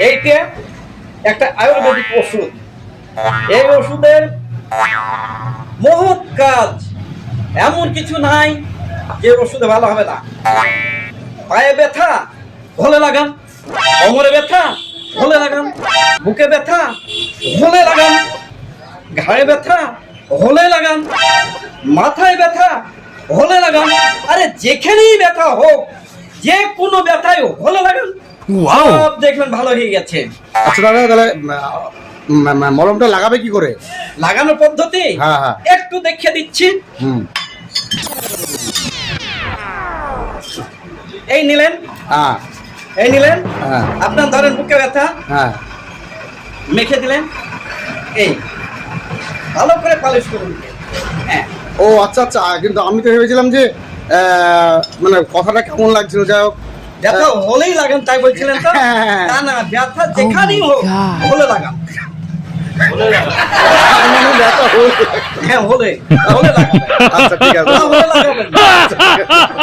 এইটা একটা আয়ুর্বেদিক ওষুধ। এই ওষুধের মহৎ কাজ, এমন কিছু নাই যে ওষুধে ভালো হবে না। পায়ে ব্যথা হলে লাগান, কোমরে ব্যথা হলে লাগান, বুকে ব্যথা হলে লাগান, ঘাড়ে ব্যথা হলে লাগান, মাথায় ব্যথা হলে লাগান, আরে যেখানেই ব্যথা হোক, যে কোনো ব্যথায় হলে লাগান, সব দেখবেন ভালো হয়ে গেছে। আচ্ছা দাদা, তাহলে মলমটা লাগাবে কি করে? লাগানোর পদ্ধতি হ্যাঁ, হ্যাঁ। একটু দেখিয়ে দিচ্ছি। হুম। এই নিলেন, হ্যাঁ, এই নিলেন, হ্যাঁ, আপনার ধরেন বুকে ব্যথা, হ্যাঁ। মেখে দিলেন, এই ভালো করে পালিশ করুন। হ্যাঁ, ও আচ্ছা আচ্ছা, কিন্তু আমি তো ভেবেছিলাম যে মানে কথাটা কেমন লাগছিল, যাই হোক। ব্যথা হলেই লাগান তাই বলছিলেন তো? হ্যাঁ। না না, ব্যথা যেখানেই হোক হলে লাগান। ব্যথা হলো। হ্যাঁ, হলে হলে লাগাবেন। আচ্ছা ঠিক আছে। না হলে লাগাবেন না।